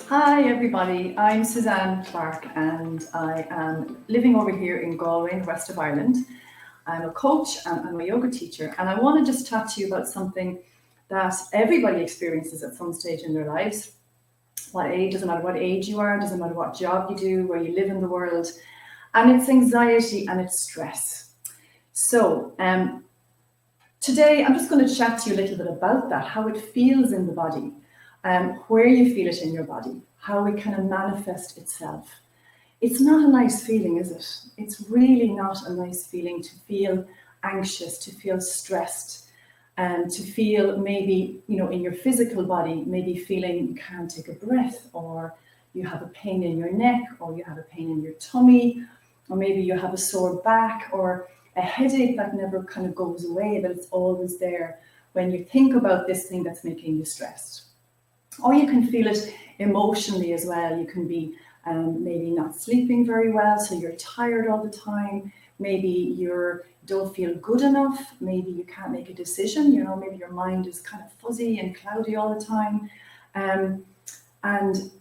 Hi everybody, I'm Suzanne Clarke and I am living over here in Galway in the west of Ireland. I'm a coach and I'm a yoga teacher, and I want to just chat to you about something that everybody experiences at some stage in their lives. What age, doesn't matter what age you are, doesn't matter what job you do, where you live in the world, and it's anxiety and it's stress. So today I'm just going to chat to you a little bit about that, how it feels in the body. Where you feel it in your body, how it kind of manifests itself. It's not a nice feeling, is it? It's really not a nice feeling to feel anxious, to feel stressed, and to feel maybe, in your physical body, maybe feeling you can't take a breath, or you have a pain in your neck, or you have a pain in your tummy, or maybe you have a sore back, or a headache that never kind of goes away, but it's always there when you think about this thing that's making you stressed. Or you can feel it emotionally as well. You can be maybe not sleeping very well, so you're tired all the time. Maybe you don't feel good enough. Maybe you can't make a decision. Maybe your mind is kind of fuzzy and cloudy all the time. And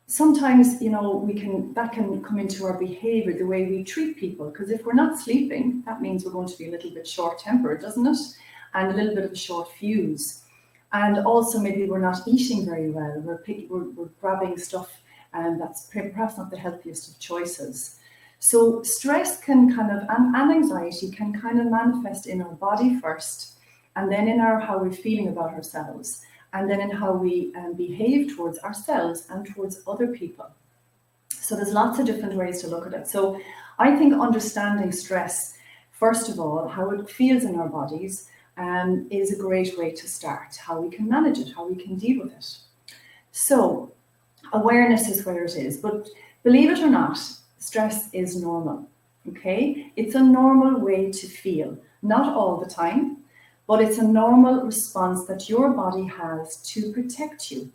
sometimes, that can come into our behavior, the way we treat people. Because if we're not sleeping, that means we're going to be a little bit short-tempered, doesn't it? And a little bit of a short fuse. And also maybe we're not eating very well. We're grabbing stuff that's perhaps not the healthiest of choices. So stress can and anxiety can kind of manifest in our body first, and then in how we're feeling about ourselves, and then in how we behave towards ourselves and towards other people. So there's lots of different ways to look at it. So I think understanding stress, first of all, how it feels in our bodies, is a great way to start, how we can manage it, how we can deal with it. So awareness is where it is, but believe it or not, stress is normal, okay? It's a normal way to feel, not all the time, but it's a normal response that your body has to protect you.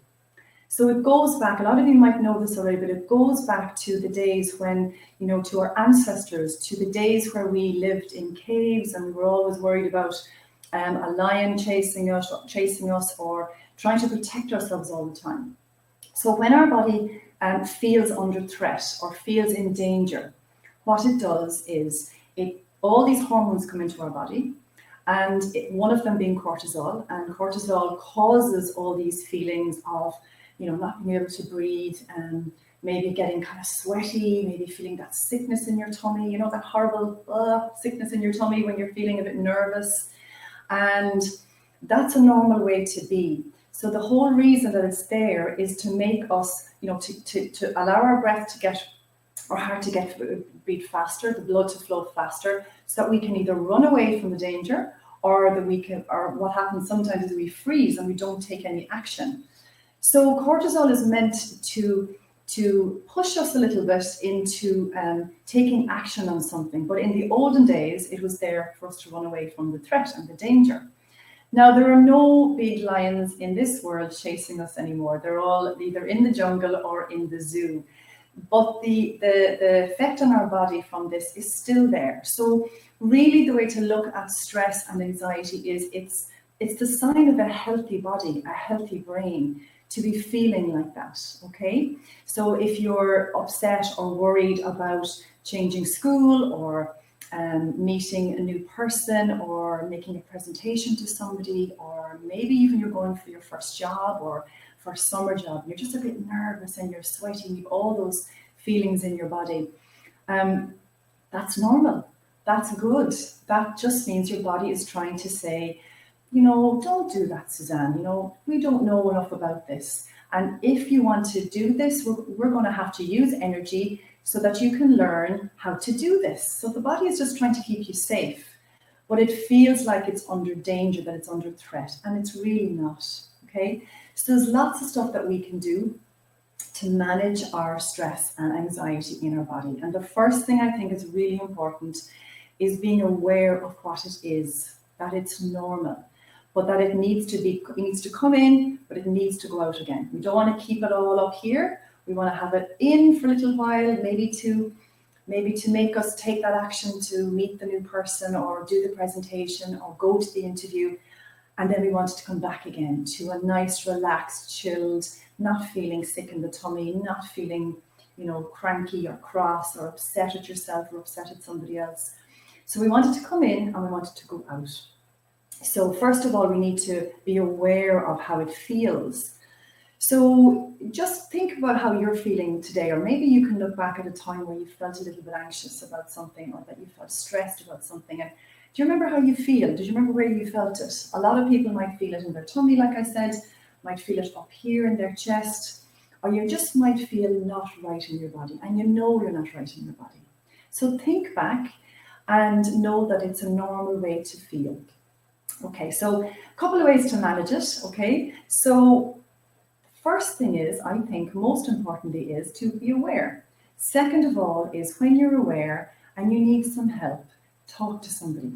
So it goes back, a lot of you might know this already, but it goes back to the days when, to our ancestors, to the days where we lived in caves and we were always worried about a lion chasing us, or trying to protect ourselves all the time. So when our body feels under threat or feels in danger, what it does is all these hormones come into our body, and one of them being cortisol, and cortisol causes all these feelings of, not being able to breathe, and maybe getting kind of sweaty, maybe feeling that sickness in your tummy, that horrible sickness in your tummy when you're feeling a bit nervous. And that's a normal way to be. So the whole reason that it's there is to make us, to allow our breath to get, our heart to beat faster, the blood to flow faster, so that we can either run away from the danger, or what happens sometimes is we freeze and we don't take any action. So cortisol is meant to push us a little bit into taking action on something. But in the olden days, it was there for us to run away from the threat and the danger. Now, there are no big lions in this world chasing us anymore. They're all either in the jungle or in the zoo. But the effect on our body from this is still there. So really the way to look at stress and anxiety is it's the sign of a healthy body, a healthy brain, to be feeling like that, okay? So if you're upset or worried about changing school, or meeting a new person, or making a presentation to somebody, or maybe even you're going for your first job or first summer job, you're just a bit nervous and you're sweating, you've all those feelings in your body, that's normal, that's good. That just means your body is trying to say, don't do that, Suzanne. We don't know enough about this. And if you want to do this, we're going to have to use energy so that you can learn how to do this. So the body is just trying to keep you safe, but it feels like it's under danger, that it's under threat, and it's really not, okay? So there's lots of stuff that we can do to manage our stress and anxiety in our body. And the first thing I think is really important is being aware of what it is, that it's normal, but that it needs to come in, but it needs to go out again. We don't want to keep it all up here. We want to have it in for a little while, maybe to make us take that action to meet the new person, or do the presentation, or go to the interview. And then we want it to come back again to a nice, relaxed, chilled, not feeling sick in the tummy, not feeling, cranky or cross or upset at yourself or upset at somebody else. So we want it to come in and we want it to go out. So first of all, we need to be aware of how it feels. So just think about how you're feeling today, or maybe you can look back at a time where you felt a little bit anxious about something, or that you felt stressed about something. And do you remember how you feel? Do you remember where you felt it? A lot of people might feel it in their tummy, like I said, might feel it up here in their chest, or you just might feel not right in your body, and you know you're not right in your body. So think back and know that it's a normal way to feel. Okay, so a couple of ways to manage it, okay? So first thing is, I think most importantly, is to be aware. Second of all is when you're aware and you need some help, talk to somebody.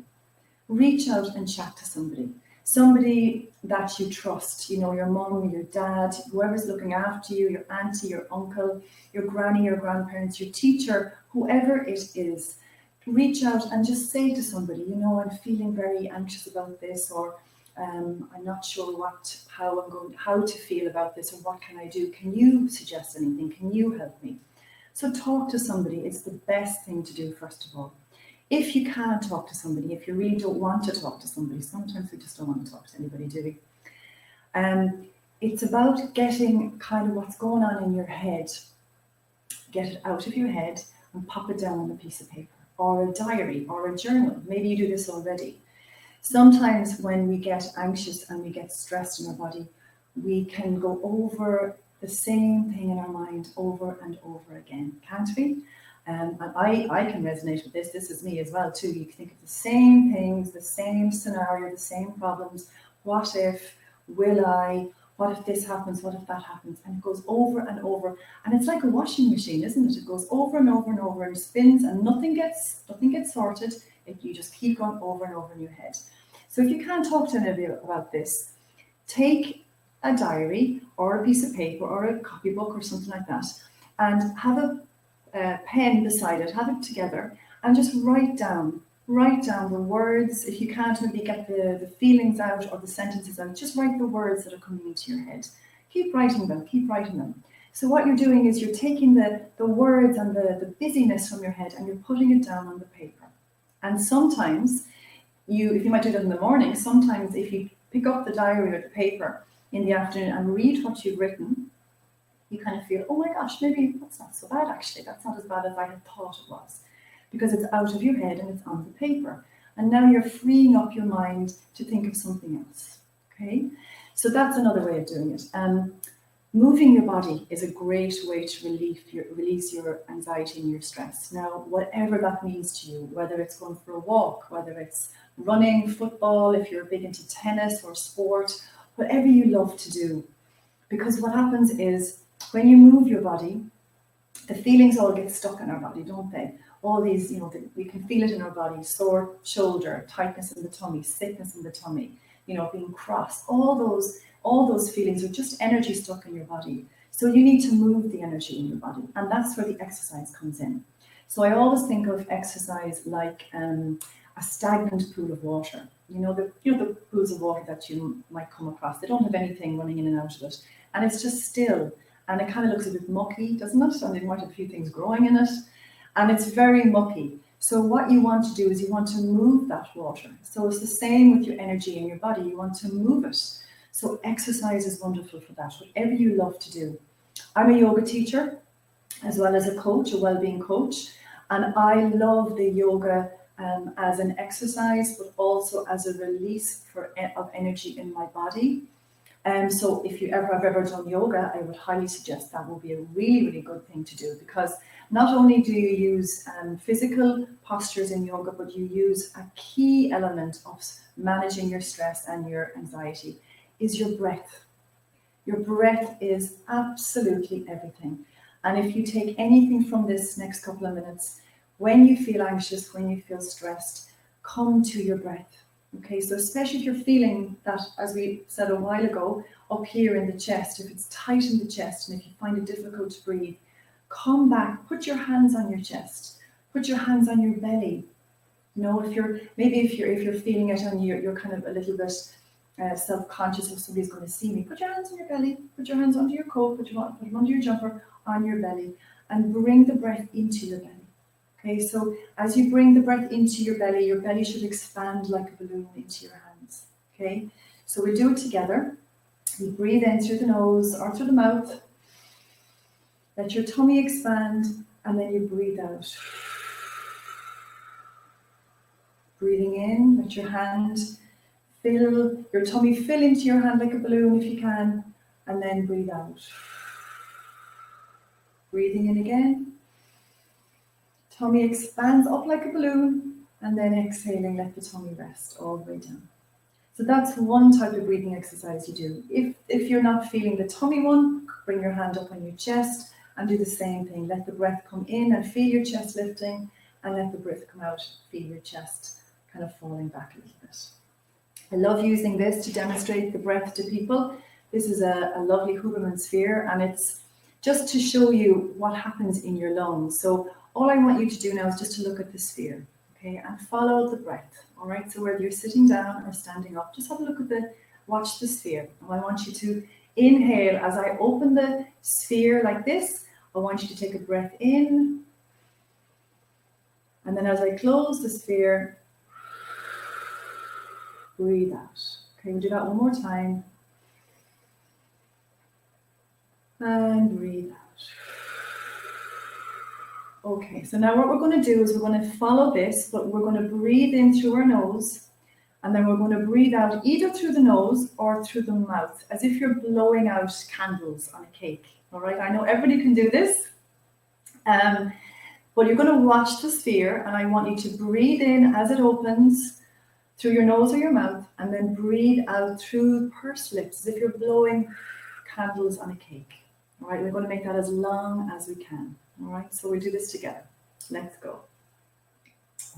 Reach out and chat to somebody. Somebody that you trust, your mum, your dad, whoever's looking after you, your auntie, your uncle, your granny, your grandparents, your teacher, whoever it is. Reach out and just say to somebody, I'm feeling very anxious about this, or I'm not sure how to feel about this, or what can I do? Can you suggest anything? Can you help me? So talk to somebody. It's the best thing to do, first of all. If you can't talk to somebody, if you really don't want to talk to somebody, sometimes we just don't want to talk to anybody, do we? It's about getting kind of what's going on in your head. Get it out of your head and pop it down on a piece of paper, or a diary, or a journal. Maybe you do this already. Sometimes when we get anxious and we get stressed in our body, we can go over the same thing in our mind over and over again, can't we? And I can resonate with this. This is me as well too. You think of the same things, the same scenario, the same problems. What if? Will I? What if this happens? What if that happens? And it goes over and over. And it's like a washing machine, isn't it? It goes over and over and over and spins, and nothing gets sorted. You just keep going over and over in your head. So if you can't talk to anybody about this, take a diary or a piece of paper or a copybook or something like that, and have a pen beside it, have it together, and just write down the words. If you can't maybe get the feelings out or the sentences out, just write the words that are coming into your head. Keep writing them. So what you're doing is you're taking the words and the busyness from your head and you're putting it down on the paper. And sometimes, if you might do that in the morning, sometimes if you pick up the diary or the paper in the afternoon and read what you've written, you kind of feel, oh my gosh, maybe that's not so bad actually. That's not as bad as I had thought it was. Because it's out of your head and it's on the paper. And now you're freeing up your mind to think of something else, okay? So that's another way of doing it. Moving your body is a great way to release your anxiety and your stress. Now, whatever that means to you, whether it's going for a walk, whether it's running, football, if you're big into tennis or sport, whatever you love to do. Because what happens is when you move your body, the feelings all get stuck in our body, don't they? All these, we can feel it in our body: sore shoulder, tightness in the tummy, sickness in the tummy, being cross. All those feelings are just energy stuck in your body. So you need to move the energy in your body, and that's where the exercise comes in. So I always think of exercise like a stagnant pool of water. The pools of water that you might come across. They don't have anything running in and out of it, and it's just still, and it kind of looks a bit mucky, doesn't it? And it might have a few things growing in it. And it's very mucky. So what you want to do is you want to move that water. So it's the same with your energy in your body. You want to move it. So exercise is wonderful for that, whatever you love to do. I'm a yoga teacher, as well as a coach, a well-being coach. And I love the yoga as an exercise, but also as a release of energy in my body. So if you have ever done yoga, I would highly suggest that will be a really, really good thing to do, because not only do you use physical postures in yoga, but you use a key element of managing your stress and your anxiety is your breath. Your breath is absolutely everything. And if you take anything from this next couple of minutes, when you feel anxious, when you feel stressed, come to your breath. Okay, so especially if you're feeling that, as we said a while ago, up here in the chest, if it's tight in the chest and if you find it difficult to breathe, come back, put your hands on your chest, put your hands on your belly. If you're feeling it and you're kind of a little bit self-conscious if somebody's going to see me. Put your hands on your belly, put your hands under your coat, put them under your jumper, on your belly, and bring the breath into your belly. Okay, so as you bring the breath into your belly should expand like a balloon into your hands. Okay, so we do it together. You breathe in through the nose or through the mouth. Let your tummy expand, and then you breathe out. Breathing in, let your hand fill, your tummy fill into your hand like a balloon if you can, and then breathe out. Breathing in again. Tummy expands up like a balloon, and then exhaling, let the tummy rest all the way down. So that's one type of breathing exercise you do. If you're not feeling the tummy one, bring your hand up on your chest and do the same thing. Let the breath come in and feel your chest lifting, and let the breath come out, feel your chest kind of falling back a little bit. I love using this to demonstrate the breath to people. This is a lovely Huberman sphere, and it's just to show you what happens in your lungs. So all I want you to do now is just to look at the sphere, okay, and follow the breath. All right, so whether you're sitting down or standing up, just have a look at watch the sphere. And I want you to inhale as I open the sphere like this. I want you to take a breath in, and then as I close the sphere, breathe out. Okay, we'll do that one more time. And breathe out. Okay, so now what we're going to do is we're going to follow this, but we're going to breathe in through our nose, and then we're going to breathe out either through the nose or through the mouth, as if you're blowing out candles on a cake. All right, I know everybody can do this, but you're going to watch the sphere, and I want you to breathe in as it opens through your nose or your mouth, and then breathe out through pursed lips, as if you're blowing candles on a cake. All right, we're going to make that as long as we can. All right, so we do this together. Let's go.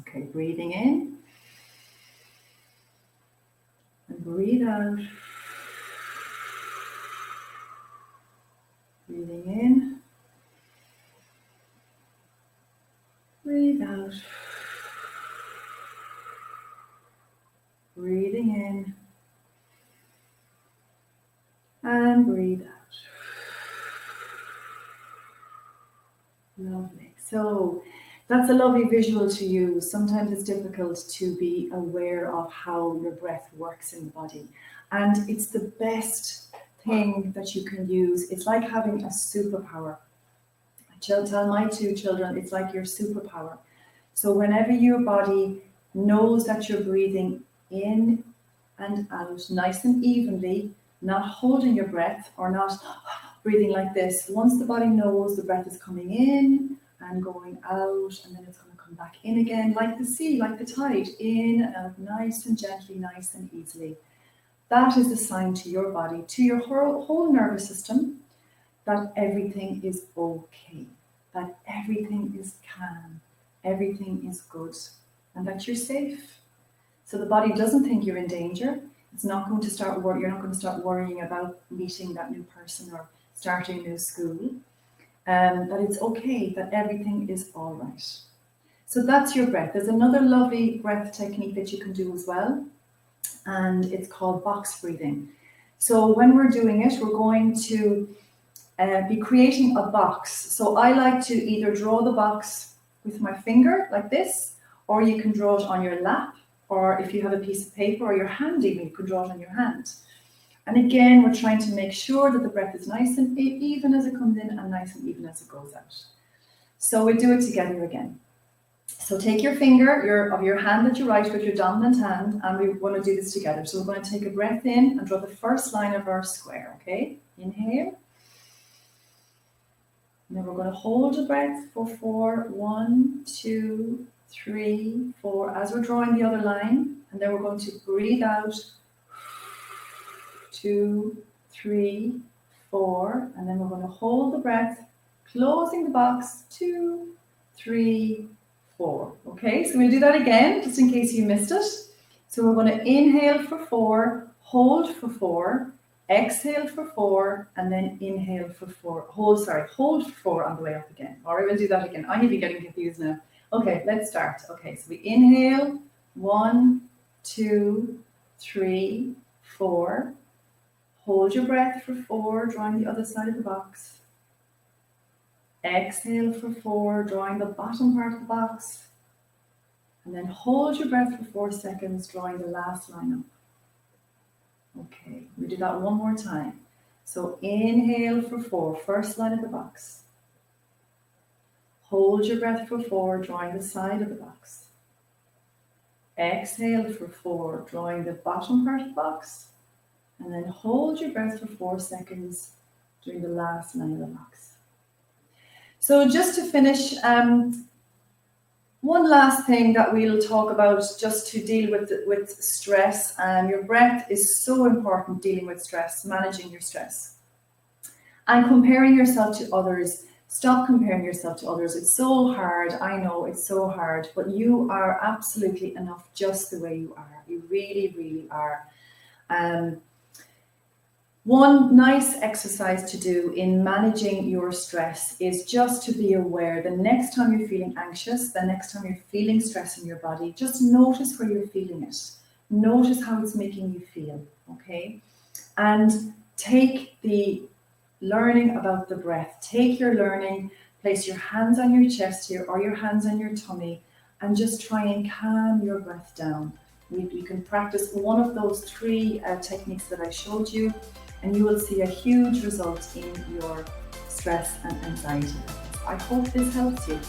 Okay, breathing in. And breathe out. Breathing in. Breathe out. Breathing in. And breathe out. Lovely. So that's a lovely visual to use. Sometimes it's difficult to be aware of how your breath works in the body. And it's the best thing that you can use. It's like having a superpower. I tell my two children, it's like your superpower. So whenever your body knows that you're breathing in and out nice and evenly, not holding your breath or not breathing like this. Once the body knows the breath is coming in and going out, and then it's going to come back in again, like the sea, like the tide, in and out, nice and gently, nice and easily. That is a sign to your body, to your whole nervous system, that everything is okay, that everything is calm, everything is good, and that you're safe. So the body doesn't think you're in danger. It's not going to start you're not going to start worrying about meeting that new person or starting a new school. That it's okay, that everything is all right. So that's your breath. There's another lovely breath technique that you can do as well, and it's called box breathing. So when we're doing it, we're going to be creating a box. So I like to either draw the box with my finger like this, or you can draw it on your lap, or if you have a piece of paper or your hand even, you can draw it on your hand. And again, we're trying to make sure that the breath is nice and even as it comes in and nice and even as it goes out. So we'll do it together again. So take your finger of your hand that you write with, your dominant hand, and we want to do this together. So we're going to take a breath in and draw the first line of our square, okay? Inhale. And then we're going to hold the breath for 4, 1, 2, 3, 4, as we're drawing the other line. And then we're going to breathe out, 2, 3, 4, and then we're going to hold the breath, closing the box, 2, 3, 4. Okay, so we'll do that again, just in case you missed it. So we're going to inhale for 4, hold for 4, exhale for 4, and then inhale for 4. Hold for 4 on the way up again. All right, we'll do that again. I'm even getting confused now. Okay, let's start. Okay, so we inhale, 1, 2, 3, 4. Hold your breath for 4, drawing the other side of the box. Exhale for 4, drawing the bottom part of the box. And then hold your breath for 4 seconds, drawing the last line up. Okay, we do that one more time. So inhale for 4, first line of the box. Hold your breath for 4, drawing the side of the box. Exhale for 4, drawing the bottom part of the box. And then hold your breath for 4 seconds, doing the last line of the box. So just to finish, one last thing that we'll talk about just to deal with stress. Your breath is so important dealing with stress, managing your stress. And comparing yourself to others. Stop comparing yourself to others. It's so hard. I know it's so hard, but you are absolutely enough just the way you are. You really, really are. One nice exercise to do in managing your stress is just to be aware the next time you're feeling anxious, the next time you're feeling stress in your body, just notice where you're feeling it. Notice how it's making you feel, okay? And take the learning about the breath. Take your learning, place your hands on your chest here or your hands on your tummy and just try and calm your breath down. You can practice one of those 3 techniques that I showed you, and you will see a huge result in your stress and anxiety. I hope this helps you.